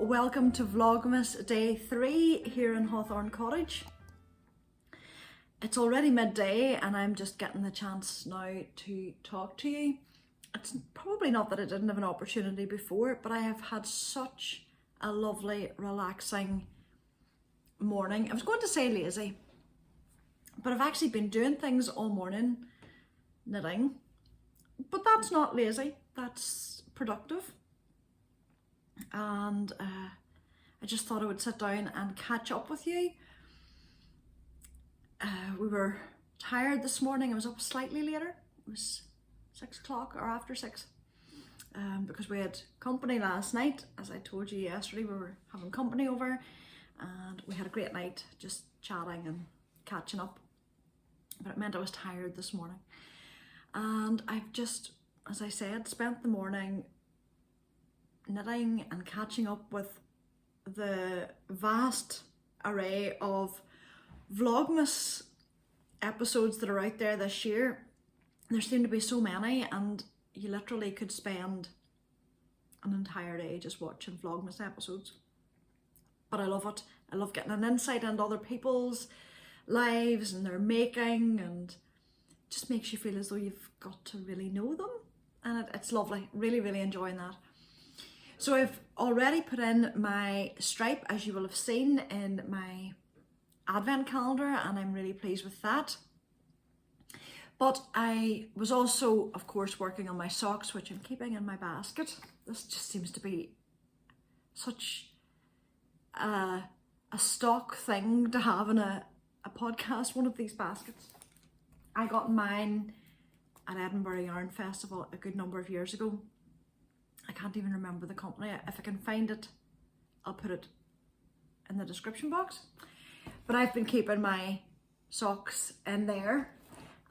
welcome to Vlogmas Day 3 here in Hawthorn Cottage. It's already midday and I'm just getting the chance now to talk to you. It's probably not that I didn't have an opportunity before, but I have had such a lovely, relaxing morning. I was going to say lazy, but I've actually been doing things all morning, knitting, but that's not lazy, that's productive. And I just thought I would sit down and catch up with you. We were tired this morning. I was up slightly later. It was 6 o'clock or after 6 because we had company last night. As I told you yesterday, we were having company over and we had a great night just chatting and catching up, but it meant I was tired this morning. And I've just, as I said, spent the morning knitting and catching up with the vast array of Vlogmas episodes that are out there this year. There seem to be so many, and you literally could spend an entire day just watching Vlogmas episodes. But I love it. I love getting an insight into other people's lives and their making, and it just makes you feel as though you've got to really know them. And it's lovely. Really, really enjoying that. So I've already put in my stripe, as you will have seen in my advent calendar, and I'm really pleased with that. But I was also, of course, working on my socks, which I'm keeping in my basket. This just seems to be such a stock thing to have in a podcast, one of these baskets. I got mine at Edinburgh Yarn Festival a good number of years ago. I can't even remember the company. If I can find it, I'll put it in the description box. But I've been keeping my socks in there,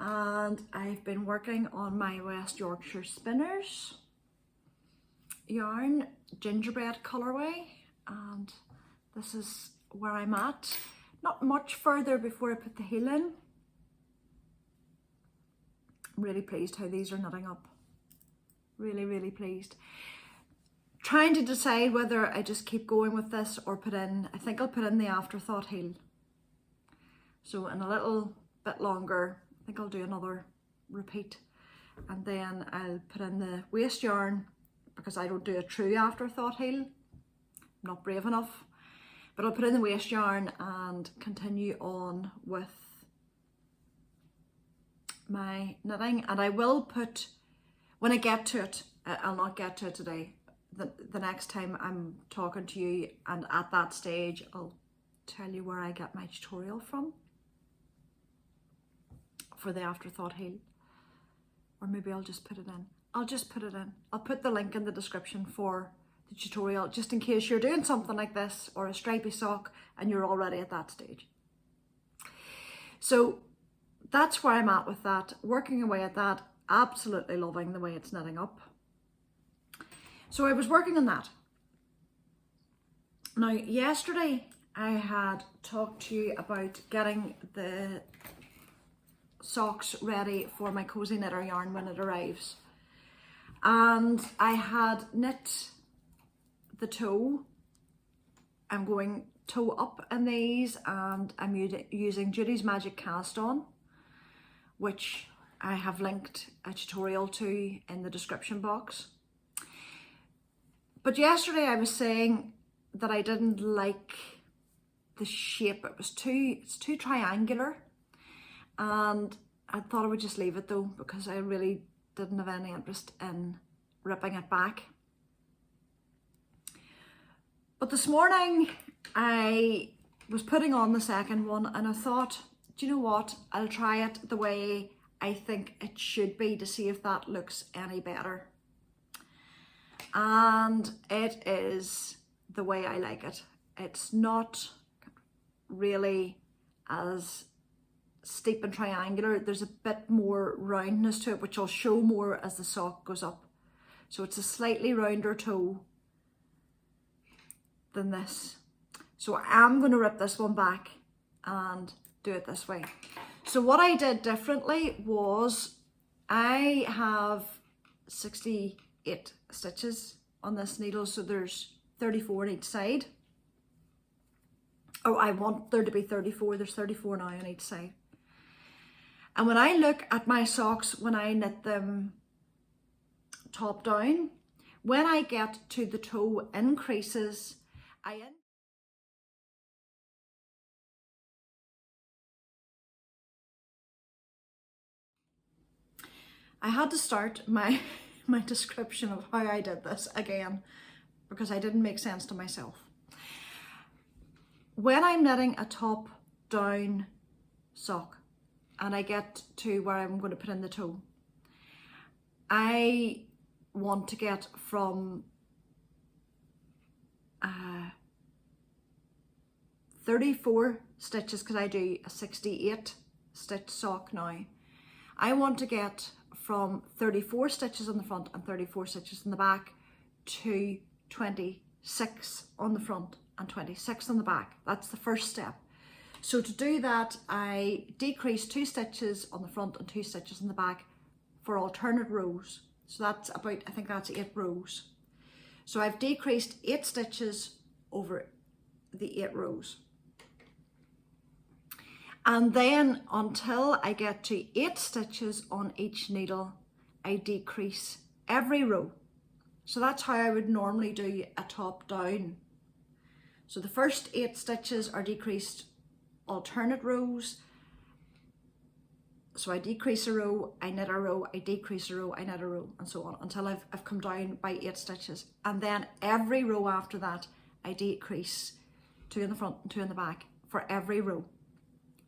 and I've been working on my West Yorkshire Spinners yarn, Gingerbread colourway, and this is where I'm at. Not much further before I put the heel in. I'm really pleased how these are knitting up. Really, really pleased. Trying to decide whether I just keep going with this or put in, I think I'll put in the afterthought heel. So in a little bit longer, I think I'll do another repeat, and then I'll put in the waste yarn because I don't do a true afterthought heel. I'm not brave enough, but I'll put in the waste yarn and continue on with my knitting. And I will put, when I get to it, I'll not get to it today, the next time I'm talking to you, and at that stage I'll tell you where I get my tutorial from for the afterthought heel. Or maybe I'll just put it in. I'll just put it in. I'll put the link in the description for the tutorial, just in case you're doing something like this or a stripy sock and you're already at that stage. So that's where I'm at with that, working away at that. Absolutely loving the way it's knitting up. So I was working on that. Now, yesterday I had talked to you about getting the socks ready for my cozy knitter yarn when it arrives. And I had knit the toe. I'm going toe up in these, and I'm using Judy's Magic Cast On, which I have linked a tutorial to in the description box. But yesterday I was saying that I didn't like the shape. It's too triangular, and I thought I would just leave it though, because I really didn't have any interest in ripping it back. But this morning I was putting on the second one, and I thought, do you know what? I'll try it the way I think it should be to see if that looks any better. And it is the way I like it. It's not really as steep and triangular. There's a bit more roundness to it, which I'll show more as the sock goes up. So it's a slightly rounder toe than this. So I'm going to rip this one back and do it this way. So what I did differently was, I have 68 stitches on this needle, so there's 34 on each side. Oh, I want there to be 34. There's 34 now on each side. And when I look at my socks, when I knit them top down, when I get to the toe increases, I had to start my description of how I did this again because I didn't make sense to myself. When I'm knitting a top down sock and I get to where I'm going to put in the toe, I want to get from 34 stitches, because I do a 68 stitch sock now. I want to get from 34 stitches on the front and 34 stitches in the back to 26 on the front and 26 on the back. That's the first step. So to do that, I decrease 2 stitches on the front and 2 stitches in the back for alternate rows. So that's about, I think that's 8 rows. So I've decreased 8 stitches over the 8 rows. And then until I get to 8 stitches on each needle, I decrease every row. So that's how I would normally do a top down. So the first 8 stitches are decreased alternate rows. So I decrease a row, I knit a row, I decrease a row, I knit a row, and so on until I've come down by 8 stitches. And then every row after that, I decrease 2 in the front and 2 in the back for every row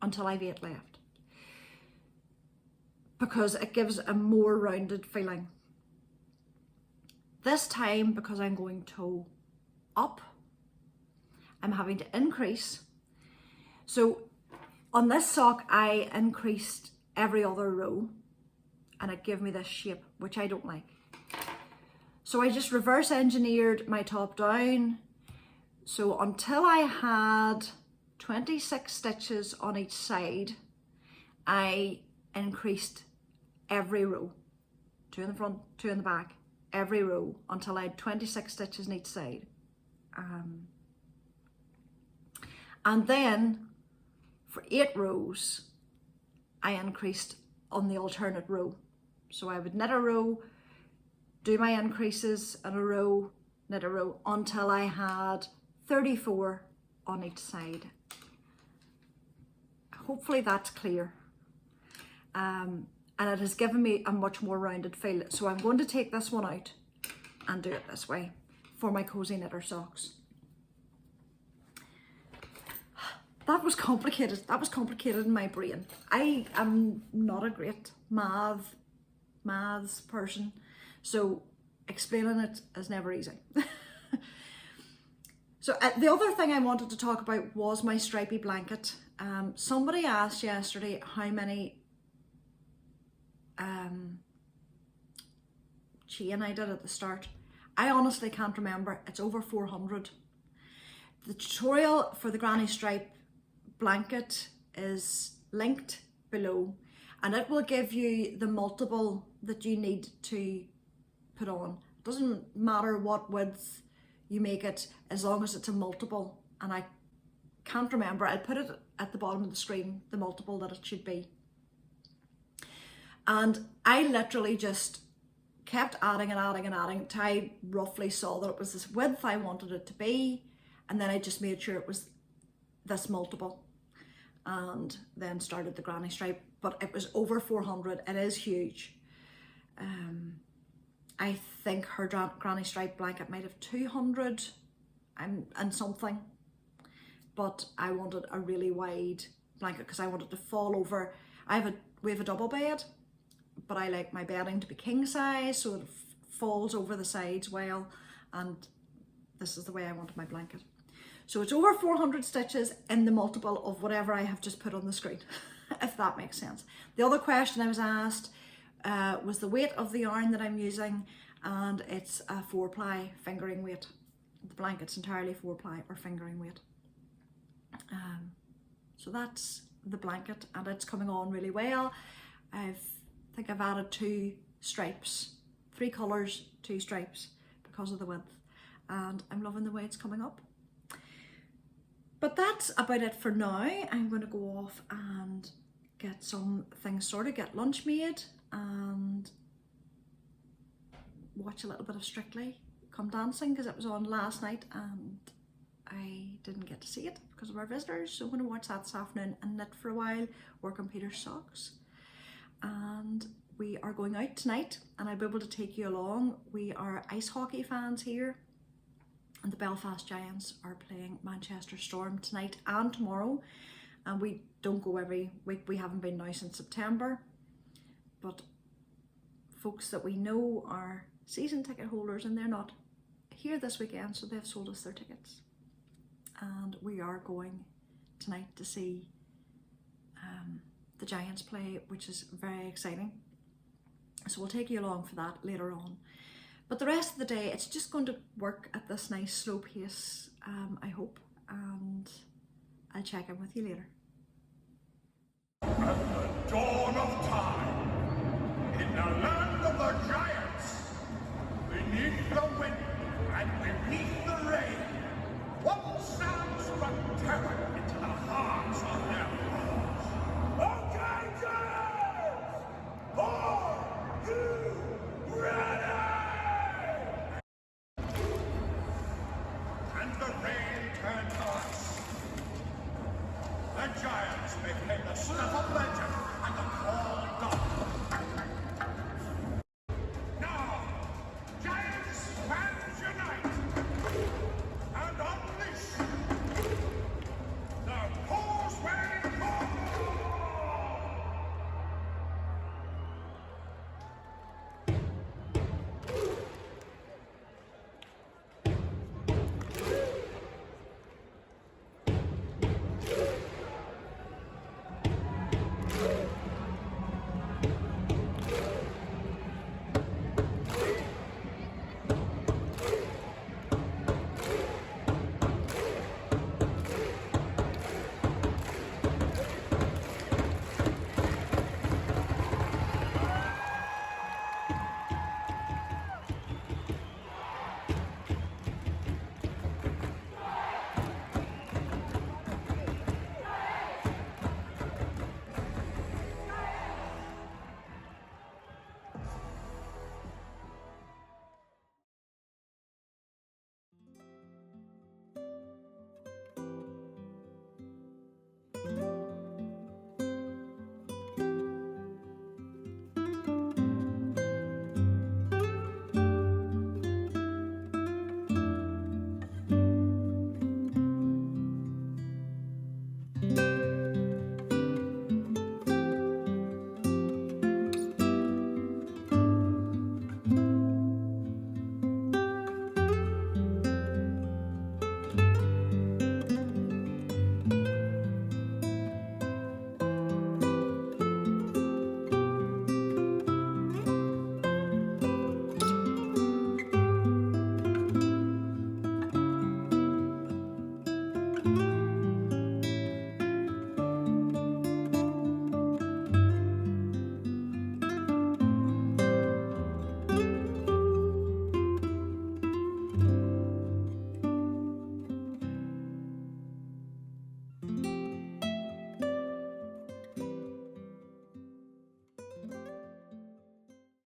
until I've 8 left, because it gives a more rounded feeling. This time, because I'm going toe up, I'm having to increase. So on this sock, I increased every other row and it gave me this shape, which I don't like. So I just reverse engineered my top down. So until I had 26 stitches on each side, I increased every row, 2 in the front, 2 in the back, every row until I had 26 stitches on each side. And then for 8 rows, I increased on the alternate row. So I would knit a row, do my increases in a row, knit a row until I had 34 on each side. Hopefully that's clear. And it has given me a much more rounded feel. So I'm going to take this one out and do it this way for my cozy knitter socks. That was complicated. That was complicated in my brain. I am not a great maths person, so explaining it is never easy. So the other thing I wanted to talk about was my stripy blanket. Somebody asked yesterday how many chain I did at the start. I honestly can't remember. It's over 400. The tutorial for the granny stripe blanket is linked below, and it will give you the multiple that you need to put on. It doesn't matter what width you make it, as long as it's a multiple, and I can't remember. I'll put it at the bottom of the screen, the multiple that it should be. And I literally just kept adding and adding and adding until I roughly saw that it was this width I wanted it to be, and then I just made sure it was this multiple, and then started the granny stripe. But it was over 400. It is huge. I think her granny stripe blanket might have 200 and something, but I wanted a really wide blanket because I wanted to fall over. We have a double bed, but I like my bedding to be king size, so it falls over the sides well, and this is the way I wanted my blanket. So it's over 400 stitches in the multiple of whatever I have just put on the screen, if that makes sense. The other question I was asked was the weight of the yarn that I'm using, and it's a 4-ply fingering weight. The blanket's entirely 4-ply or fingering weight. So that's the blanket, and it's coming on really well. I think I've added 2 stripes, 3 colours, 2 stripes because of the width. and I'm loving the way it's coming up. But that's about it for now. I'm going to go off and get some things sorted, get lunch made, and watch a little bit of Strictly Come Dancing because it was on last night and I didn't get to see it because of our visitors. So I'm going to watch that this afternoon and knit for a while, work on Peter's socks. And we are going out tonight and I'll be able to take you along. We are ice hockey fans here and the Belfast Giants are playing Manchester Storm tonight and tomorrow. And we don't go every week. We haven't been now since September. But folks that we know are season ticket holders and they're not here this weekend, so they've sold us their tickets. And we are going tonight to see the Giants play, which is very exciting. So we'll take you along for that later on. But the rest of the day, it's just going to work at this nice slow pace, I hope, and I'll check in with you later. At the dawn of time, in the land of the giants, beneath the wind and beneath the rain, one sound struck terror into the hearts of their foes. Okay, giants! Are you ready? And the rain turned to us. The giants became the snuff of legend and the call dog. Now, giants fans unite and unleash the Causeway Call!